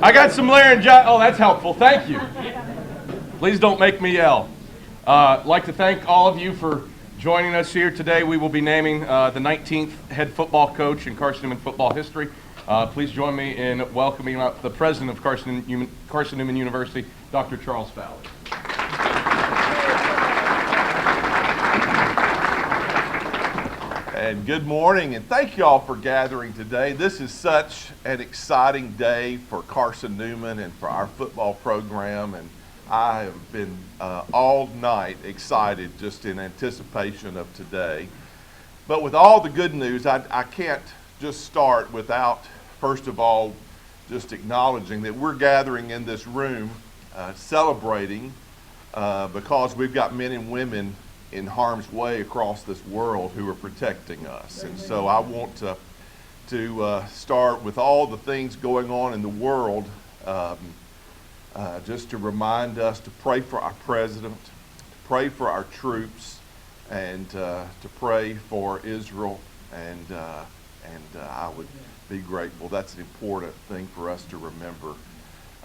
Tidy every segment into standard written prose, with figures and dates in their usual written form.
I got some laryngitis. Oh, that's helpful. Thank you. Please don't make me yell. I'd like to thank all of you for joining us here today. We will be naming the 19th head football coach in Carson-Newman football history. Please join me in welcoming the president of Carson-Newman University, Dr. Charles Fowler. And good morning, and thank you all for gathering today. This is such an exciting day for Carson-Newman and for our football program, and I have been all night excited just in anticipation of today. But with all the good news, I can't just start without, first of all, just acknowledging that we're gathering in this room celebrating because we've got men and women in harm's way across this world who are protecting us. And so I want to start with all the things going on in the world, just to remind us to pray for our president, to pray for our troops, and to pray for Israel. And I would be grateful. That's an important thing for us to remember.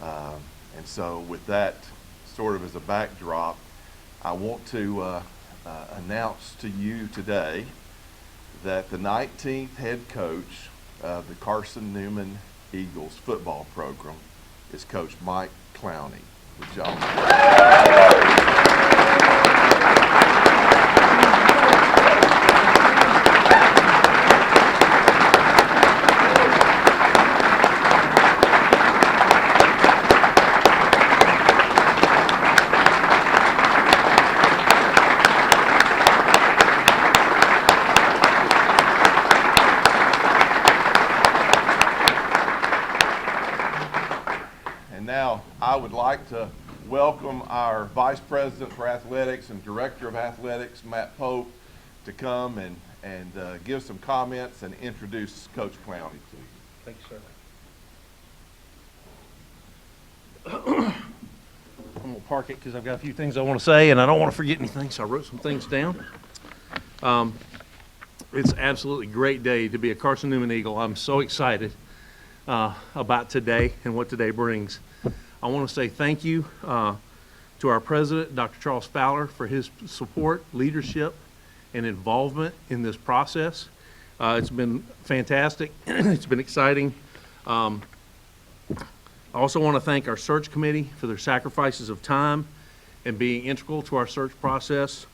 And so with that sort of as a backdrop, I want to announce to you today that the 19th head coach of the Carson-Newman Eagles football program is Coach Mike Clowney. Would y'all? I would like to welcome our Vice President for Athletics and Director of Athletics, Matt Pope, to come and give some comments and introduce Coach Clowney, please. Thank you, sir. I'm going to park it because I've got a few things I want to say, and I don't want to forget anything, so I wrote some things down. It's an absolutely great day to be a Carson-Newman Eagle. I'm so excited about today and what today brings. I want to say thank you to our president, Dr. Charles Fowler, for his support, leadership, and involvement in this process. It's been fantastic. It's been exciting. I also want to thank our search committee for their sacrifices of time and being integral to our search process.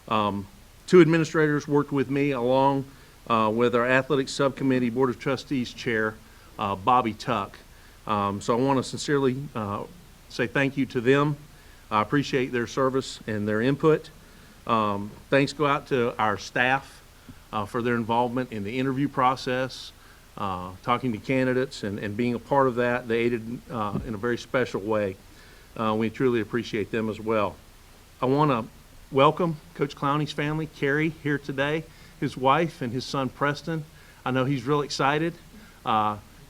Two administrators worked with me along with our athletics subcommittee board of trustees chair, Bobby Tuck. So I want to sincerely say thank you to them. I appreciate their service and their input. Thanks go out to our staff for their involvement in the interview process, talking to candidates and being a part of that. They aided in a very special way. We truly appreciate them as well. I want to welcome Coach Clowney's family, Carrie, here today, his wife and his son Preston. I know he's real excited.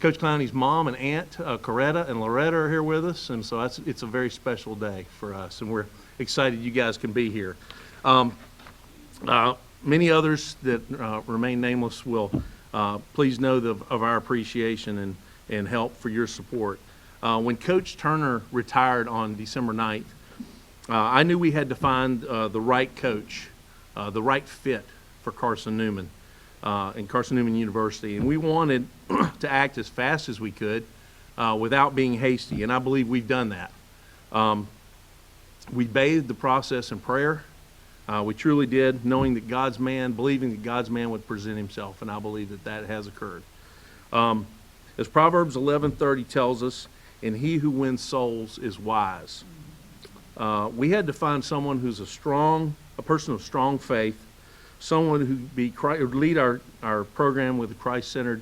Coach Clowney's mom and aunt, Coretta and Loretta, are here with us, and so it's a very special day for us, and we're excited you guys can be here. Many others that remain nameless will please know of our appreciation and help for your support. When Coach Turner retired on December 9th, I knew we had to find the right coach, the right fit for Carson-Newman. And Carson-Newman University, and we wanted to act as fast as we could without being hasty, and I believe we've done that. We bathed the process in prayer. We truly did, knowing that God's man, believing that God's man would present himself, and I believe that has occurred. As Proverbs 11:30 tells us, and he who wins souls is wise. We had to find someone who's a person of strong faith, someone who would lead our program with a Christ-centered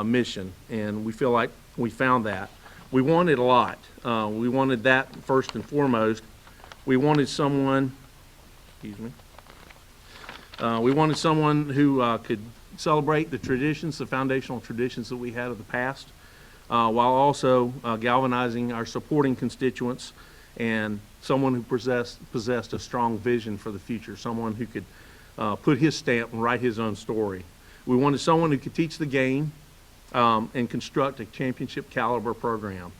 mission, and we feel like we found that. We wanted a lot. We wanted that first and foremost. We wanted someone, we wanted someone who could celebrate the traditions, the foundational traditions that we had of the past, while also galvanizing our supporting constituents, and someone who possessed a strong vision for the future, someone who could put his stamp and write his own story. We wanted someone who could teach the game and construct a championship caliber program.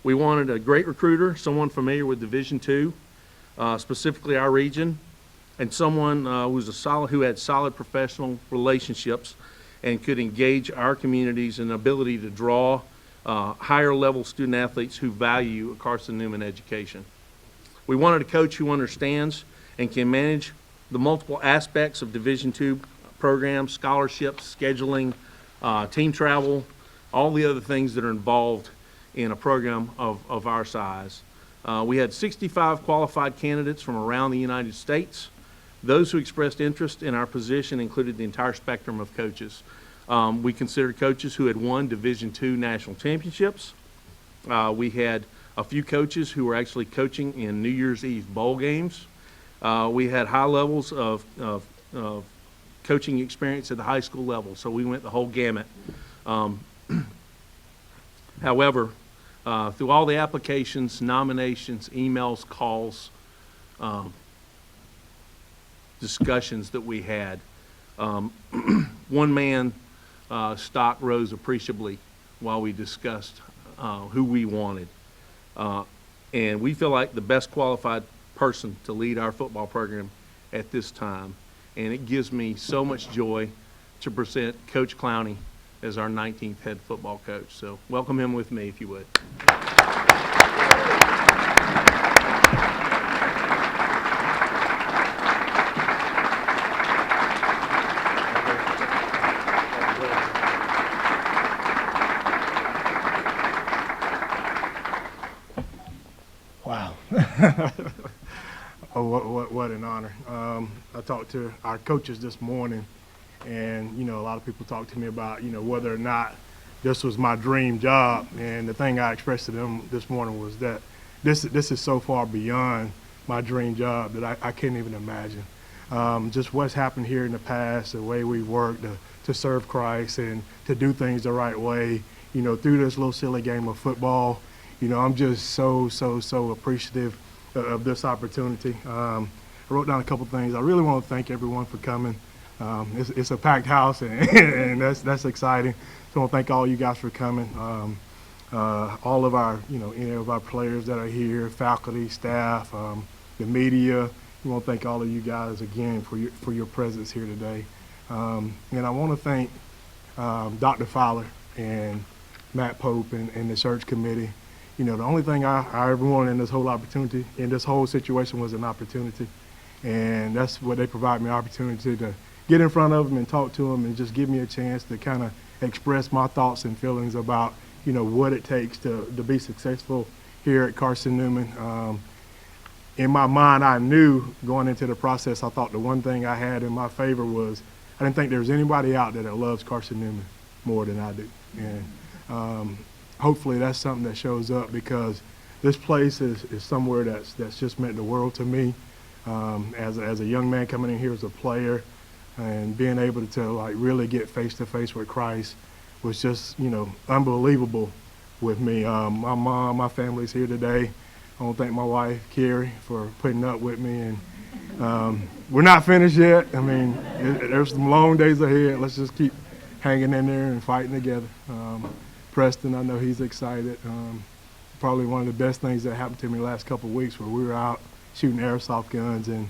We wanted a great recruiter, someone familiar with Division II, specifically our region, and someone who had solid professional relationships and could engage our communities and ability to draw higher level student athletes who value a Carson-Newman education. We wanted a coach who understands and can manage the multiple aspects of Division II programs, scholarships, scheduling, team travel, all the other things that are involved in a program of our size. We had 65 qualified candidates from around the United States. Those who expressed interest in our position included the entire spectrum of coaches. We considered coaches who had won Division II national championships. We had a few coaches who were actually coaching in New Year's Eve bowl games. We had high levels of coaching experience at the high school level, so we went the whole gamut. However, through all the applications, nominations, emails, calls, discussions that we had, one man stock rose appreciably while we discussed who we wanted. And we feel like the best qualified person to lead our football program at this time. And it gives me so much joy to present Coach Clowney as our 19th head football coach. So welcome him with me, if you would. Wow. Oh, what an honor. I talked to our coaches this morning, and, you know, a lot of people talk to me about, you know, whether or not this was my dream job. And the thing I expressed to them this morning was that this is so far beyond my dream job that I can't even imagine. Just what's happened here in the past, the way we worked to serve Christ and to do things the right way, you know, through this little silly game of football. You know, I'm just so appreciative of this opportunity. I wrote down a couple things. I really want to thank everyone for coming. It's a packed house, and that's exciting. So I want to thank all you guys for coming. All of our, you know, any of our players that are here, faculty, staff, the media. We want to thank all of you guys again for your presence here today. And I want to thank Dr. Fowler and Matt Pope and the search committee. You know, the only thing I ever wanted in this whole opportunity, in this whole situation, was an opportunity. And that's what they provide me, opportunity to get in front of them and talk to them and just give me a chance to kind of express my thoughts and feelings about, you know, what it takes to be successful here at Carson-Newman. In my mind, I knew going into the process, I thought the one thing I had in my favor was I didn't think there was anybody out there that loves Carson-Newman more than I do. And hopefully that's something that shows up, because this place is somewhere that's just meant the world to me. As a young man coming in here as a player and being able to like really get face to face with Christ was just, you know, unbelievable with me. My mom, my family's here today. I want to thank my wife, Carrie, for putting up with me. And we're not finished yet. I mean, there's some long days ahead. Let's just keep hanging in there and fighting together. Preston, I know he's excited. Probably one of the best things that happened to me the last couple of weeks, where we were out shooting airsoft guns, and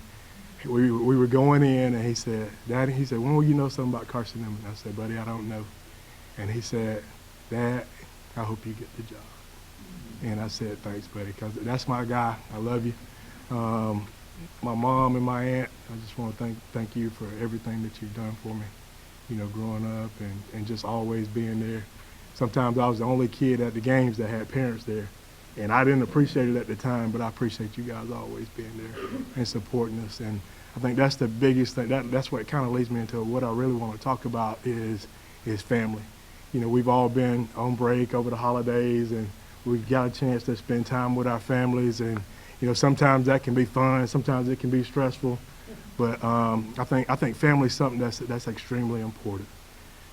we were going in, and he said, Daddy, he said, when will you know something about Carson-Newman? I said, buddy, I don't know. And he said, Dad, I hope you get the job. And I said, thanks, buddy, because that's my guy. I love you. My mom and my aunt, I just want to thank you for everything that you've done for me, you know, growing up and just always being there. Sometimes I was the only kid at the games that had parents there, and I didn't appreciate it at the time, but I appreciate you guys always being there and supporting us. And I think that's the biggest thing. That's what kind of leads me into what I really want to talk about is family. You know, we've all been on break over the holidays, and we've got a chance to spend time with our families. And, you know, sometimes that can be fun, sometimes it can be stressful. But I think family is something that's extremely important.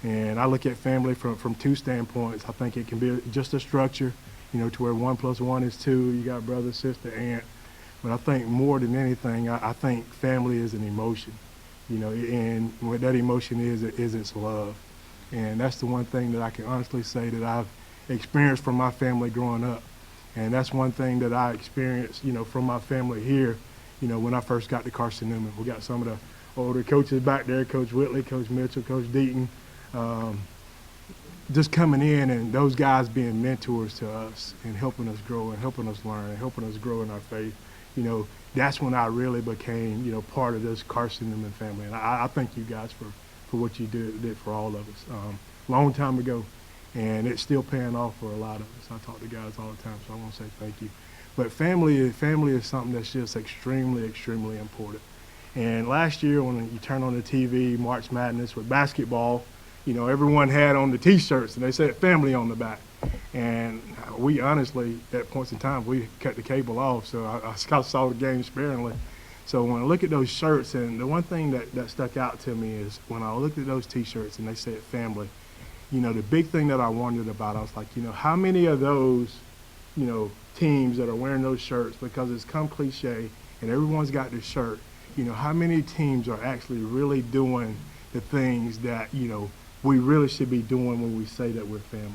And I look at family from two standpoints. I think it can be just a structure, you know, to where 1 + 1 is 2. You got brother, sister, aunt. But I think more than anything, I think family is an emotion, you know, and what that emotion is it's love. And that's the one thing that I can honestly say that I've experienced from my family growing up. And that's one thing that I experienced, from my family here, when I first got to Carson-Newman. We got some of the older coaches back there, Coach Whitley, Coach Mitchell, Coach Deaton, just coming in and those guys being mentors to us and helping us grow and helping us learn and helping us grow in our faith. That's when I really became, part of this Carson-Newman family. And I thank you guys for what you did for all of us. Long time ago, and it's still paying off for a lot of us. I talk to guys all the time, so I want to say thank you. But family is something that's just extremely, extremely important. And last year when you turn on the TV, March Madness with basketball, everyone had on the T-shirts and they said family on the back. And we honestly, at points in time, we cut the cable off, so I saw the game sparingly. So when I look at those shirts, and the one thing that stuck out to me is when I looked at those T-shirts and they said family, the big thing that I wondered about, I was like, how many of those, teams that are wearing those shirts, because it's come cliche and everyone's got this shirt, how many teams are actually really doing the things that, we really should be doing when we say that we're family?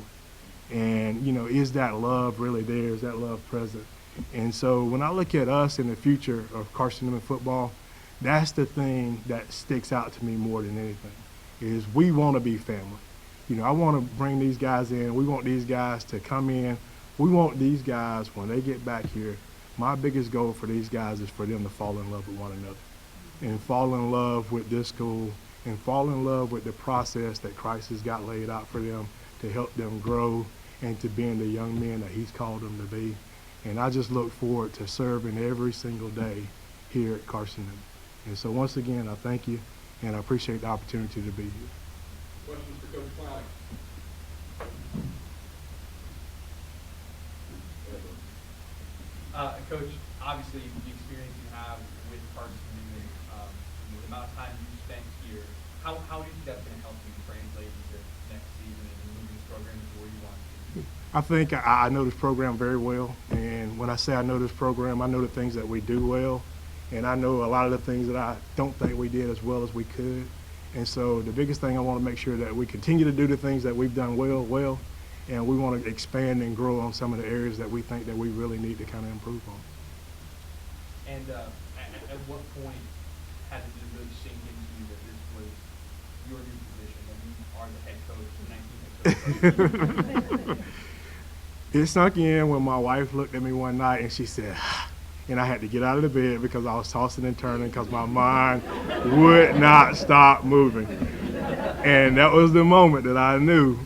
And, is that love really there? Is that love present? And so when I look at us in the future of Carson-Newman football, that's the thing that sticks out to me more than anything, is we want to be family. I want to bring these guys in. We want these guys to come in. We want these guys, when they get back here, my biggest goal for these guys is for them to fall in love with one another and fall in love with this school and fall in love with the process that Christ has got laid out for them to help them grow and to being the young men that he's called them to be. And I just look forward to serving every single day here at Carson-Newman. And so once again, I thank you, and I appreciate the opportunity to be here. Questions for Coach Clowney? Coach, obviously the experience you have with Carson-Newman, the amount of time you spent here, how do you think that's going to help you translate into next season and moving this program to where you want it to be? I think I know this program very well, and when I say I know this program, I know the things that we do well, and I know a lot of the things that I don't think we did as well as we could. And so the biggest thing, I want to make sure that we continue to do the things that we've done well, and we want to expand and grow on some of the areas that we think that we really need to kind of improve on. And at what point had it just really sink into you that this was your new position, that you are the head coach, the 19th head coach? It sunk in when my wife looked at me one night and she said, and I had to get out of the bed because I was tossing and turning because my mind would not stop moving. And that was the moment that I knew,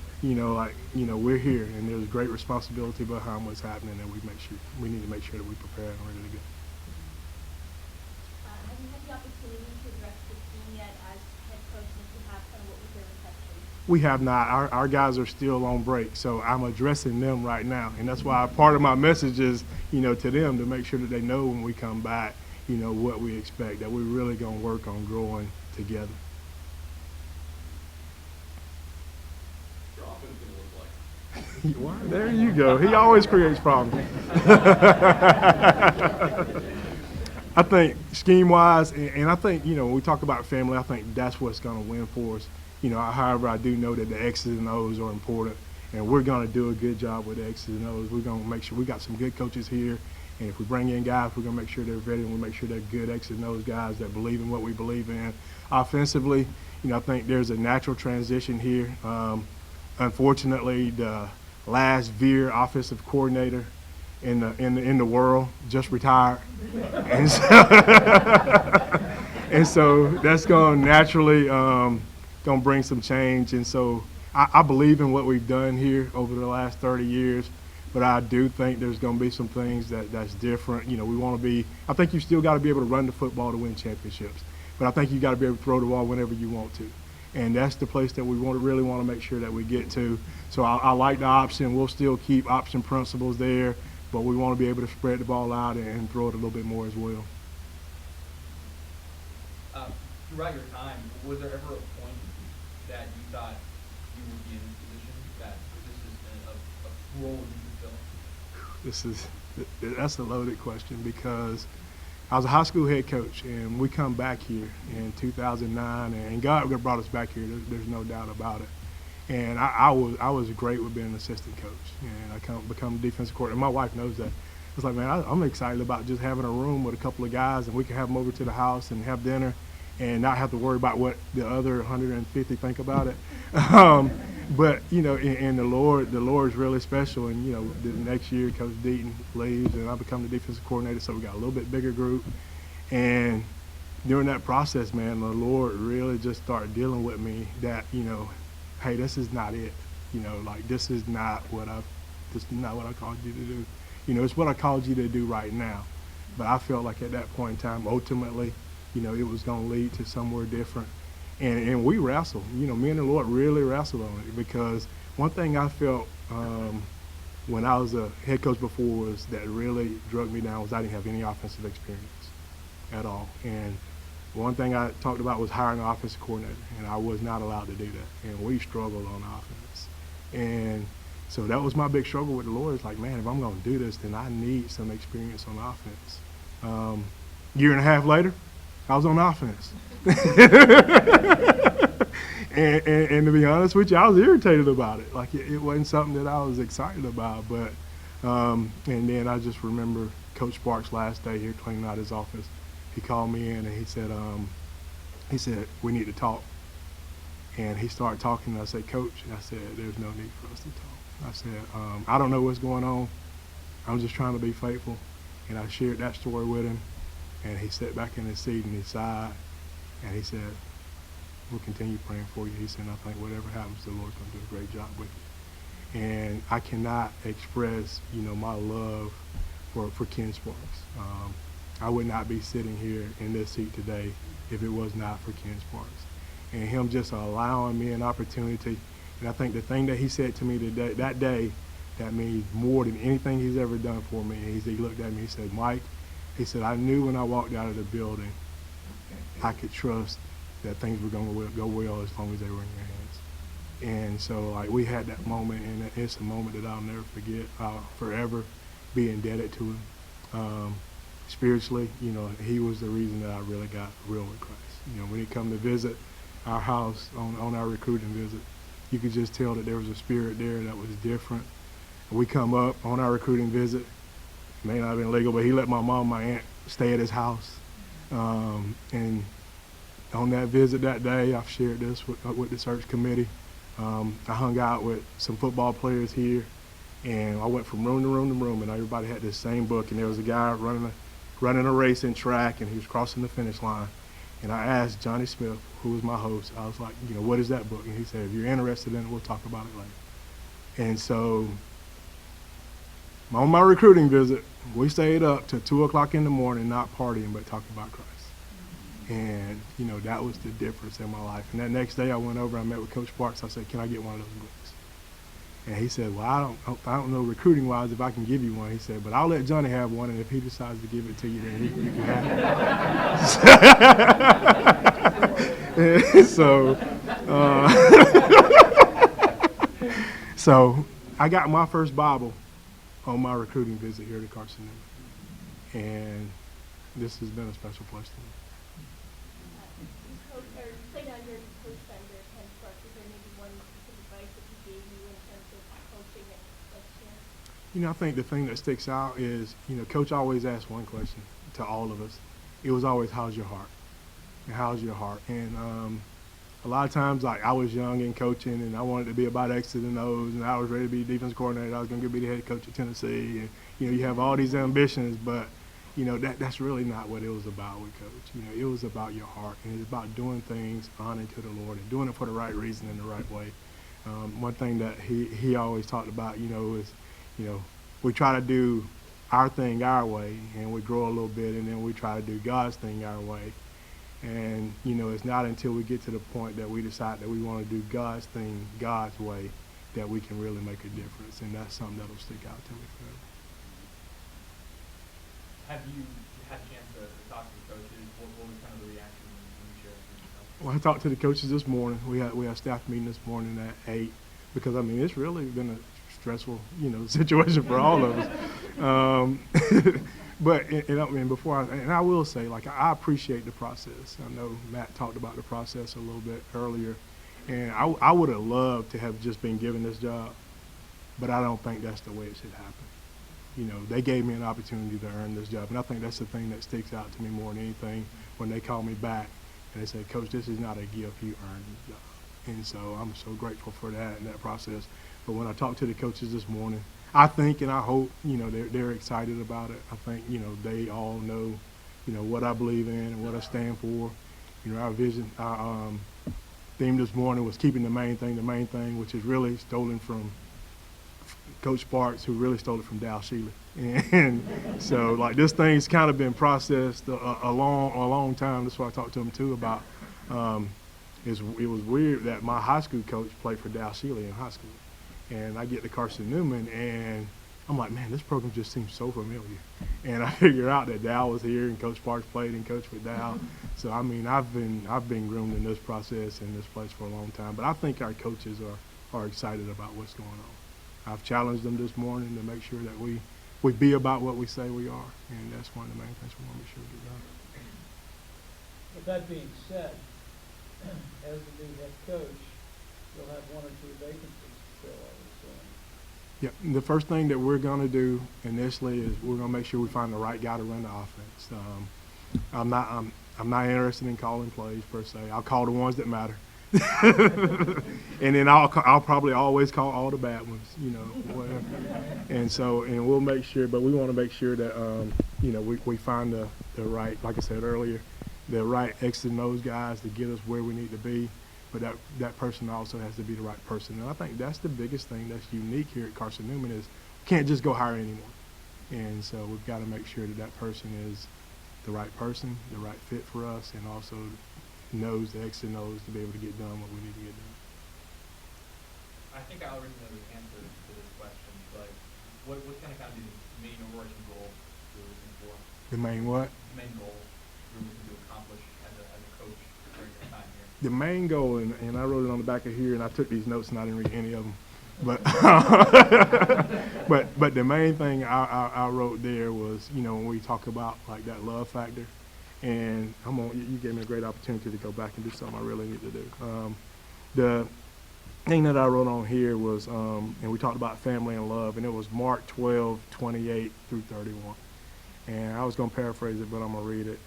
we're here, and there's great responsibility behind what's happening, and we need to make sure that we prepare and ready to go. Have you had the opportunity to address the team yet as head coach, and if you have, kind of what was your reception? We have not. Our guys are still on break, so I'm addressing them right now, and that's why part of my message is, to them, to make sure that they know when we come back, what we expect, that we're really going to work on growing together. Why? There you go. He always creates problems. I think scheme-wise, and I think, when we talk about family, I think that's what's going to win for us. However, I do know that the X's and O's are important, and we're going to do a good job with the X's and O's. We're going to make sure we got some good coaches here, and if we bring in guys, we're going to make sure they're ready, and we make sure they're good X's and O's guys that believe in what we believe in. Offensively, I think there's a natural transition here. Unfortunately, the last Veer offensive coordinator in the world just retired, and so that's going to naturally going to bring some change. And so I believe in what we've done here over the last 30 years, but I do think there's going to be some things that's different. We want to be. I think you still got to be able to run the football to win championships, but I think you got to be able to throw the ball whenever you want to. And that's the place that we really want to make sure that we get to. So I like the option. We'll still keep option principles there, but we want to be able to spread the ball out and throw it a little bit more as well. Throughout your time, was there ever a point that you thought you would be in this position, that this is a role you could fill? That's a loaded question, because I was a high school head coach, and we come back here in 2009, and God brought us back here. There's no doubt about it. And I was great with being an assistant coach, and I become defensive coordinator. My wife knows that. It's like, man, I'm excited about just having a room with a couple of guys, and we can have them over to the house and have dinner, and not have to worry about what the other 150 think about it. But and the Lord's really special. And the next year, Coach Deaton leaves, and I become the defensive coordinator. So we got a little bit bigger group, and during that process, man, the Lord really just started dealing with me that hey, this is not it. This is not what I called you to do. It's what I called you to do right now. But I felt like at that point in time, ultimately, it was going to lead to somewhere different. And we wrestled. Me and the Lord really wrestled on it, because one thing I felt when I was a head coach before was that really drug me down was I didn't have any offensive experience at all. And one thing I talked about was hiring an offensive coordinator, and I was not allowed to do that. And we struggled on offense. And so that was my big struggle with the Lord. It's like, man, if I'm going to do this, then I need some experience on offense. Year and a half later, I was on offense. and to be honest with you, I was irritated about it. Like, it wasn't something that I was excited about. But and then I just remember Coach Sparks' last day here cleaning out his office. He called me in and he said, we need to talk. And he started talking, and I said, Coach, and I said, there's no need for us to talk. I said, I don't know what's going on. I'm just trying to be faithful. And I shared that story with him, and he sat back in his seat and he sighed, and he said, we'll continue praying for you. He said, I think whatever happens, the Lord's going to do a great job with you. And I cannot express, my love for Ken Sparks. I would not be sitting here in this seat today if it was not for Ken Sparks. And him just allowing me an opportunity. And I think the thing that he said to me that day, that means more than anything he's ever done for me. He looked at me, he said, Mike, he said, I knew when I walked out of the building, I could trust that things were going to go well as long as they were in your hands. And so, we had that moment, and it's a moment that I'll never forget. I'll forever be indebted to him. Spiritually, he was the reason that I really got real with Christ. When he come to visit our house on our recruiting visit, you could just tell that there was a spirit there that was different. We come up on our recruiting visit. It may not have been legal, but he let my mom and my aunt stay at his house. And on that visit that day, I've shared this with the search committee. I hung out with some football players here, and I went from room to room to room, and everybody had this same book, and there was a guy running a race in track, and he was crossing the finish line. And I asked Johnny Smith, who was my host, I was like, what is that book? And he said, if you're interested in it, we'll talk about it later. And so on my recruiting visit, we stayed up till 2 o'clock in the morning, not partying, but talking about Christ. And, that was the difference in my life. And that next day I went over, I met with Coach Sparks. I said, can I get one of those books? And he said, well, I don't know recruiting-wise if I can give you one. He said, but I'll let Johnny have one, and if he decides to give it to you, then you can have it. So I got my first Bible on my recruiting visit here to Carson-Newman. And this has been a special place to me. Played under Coach Bender, Ken Sparks. Is there maybe one piece of advice that he gave you in terms of coaching that you'd like to share? I think the thing that sticks out is, Coach always asks one question to all of us. It was always, how's your heart? And how's your heart? And a lot of times, I was young and coaching, and I wanted to be about X's and O's, and I was ready to be defense coordinator. I was going to be the head coach of Tennessee. And, you have all these ambitions, but, that's really not what it was about with Coach. It was about your heart, and it's about doing things honoring to the Lord and doing it for the right reason and the right way. One thing that he always talked about, is, we try to do our thing our way, and we grow a little bit, and then we try to do God's thing our way. And, it's not until we get to the point that we decide that we want to do God's thing God's way that we can really make a difference. And that's something that'll stick out to me forever. Have you had a chance to talk to the coaches? What was kind of the reaction when you shared yourself? Well, I talked to the coaches this morning. We had a staff meeting this morning at 8 because, it's really been a stressful, situation for all of us. But before I will say, I appreciate the process. I know Matt talked about the process a little bit earlier, And I would have loved to have just been given this job, but I don't think that's the way it should happen. You know, they gave me an opportunity to earn this job, and I think that's the thing that sticks out to me more than anything when they call me back and they say, Coach, this is not a gift, you earned this job. And so I'm so grateful for that and that process. But when I talked to the coaches this morning, I think and I hope, you know, they're excited about it. I think, you know, they all know, you know, what I believe in and what I stand for. You know, our vision, our theme this morning was keeping the main thing, which is really stolen from Coach Sparks, who really stole it from Dal Shealy. And so, like, this thing's kind of been processed a long time. That's what I talked to him, too, about. It was weird that my high school coach played for Dal Shealy in high school. And I get to Carson-Newman, and I'm like, man, this program just seems so familiar. And I figure out that Dal was here, and Coach Sparks played and coached with Dal. So, I mean, I've been groomed in this process in this place for a long time. But I think our coaches are excited about what's going on. I've challenged them this morning to make sure that we be about what we say we are, and that's one of the main things we want to make sure we get done. With that being said, as the new head coach, you'll have one or two vacancies to fill, I would assume. Yeah, the first thing that we're going to do initially is we're going to make sure we find the right guy to run the offense. I'm not interested in calling plays per se. I'll call the ones that matter. And then I'll probably always call all the bad ones, you know, whatever. And we'll make sure, but we want to make sure that, you know, we find the right, like I said earlier, the right X and O's guys to get us where we need to be. But that person also has to be the right person. And I think that's the biggest thing that's unique here at Carson-Newman is we can't just go hire anyone. And so we've got to make sure that person is the right person, the right fit for us, and also knows the X and O's to be able to get done what we need to get done. I think I already know the answer to this question, but what's kind of be the main overarching goal you're looking for? The main what? The main goal you're looking to accomplish as a coach during your time here? The main goal, and I wrote it on the back of here, and I took these notes and I didn't read any of them. But but the main thing I wrote there was, you know, when we talk about like that love factor, and you gave me a great opportunity to go back and do something I really need to do. The thing that I wrote on here was, and we talked about family and love, and it was Mark 12:28 through 31. And I was going to paraphrase it, but I'm going to read it.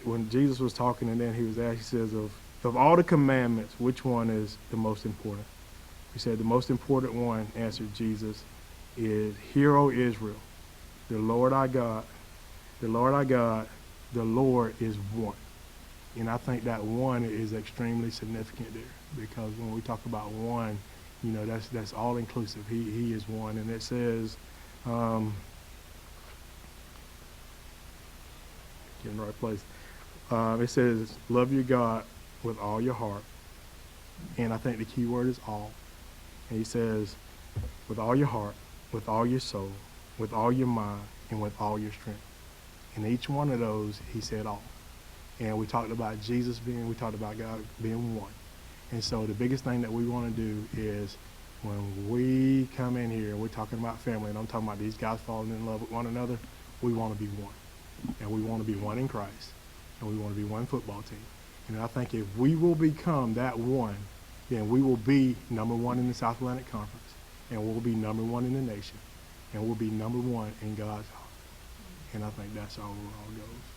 When Jesus was talking, and then he was asked, he says, of all the commandments, which one is the most important? He said, the most important one, answered Jesus, is, Hear, O Israel, the Lord our God, the Lord is one. And I think that one is extremely significant there, because when we talk about one, you know, that's all inclusive. He is one. And it says, get in the right place. It says, love your God with all your heart. And I think the key word is all. And he says, with all your heart, with all your soul, with all your mind, and with all your strength. And each one of those, he said all. And we talked about we talked about God being one. And so the biggest thing that we want to do is when we come in here and we're talking about family, and I'm talking about these guys falling in love with one another, we want to be one. And we want to be one in Christ. And we want to be one football team. And I think if we will become that one, then we will be number one in the South Atlantic Conference. And we'll be number one in the nation. And we'll be number one in God's heart. And I think that's our overall goals.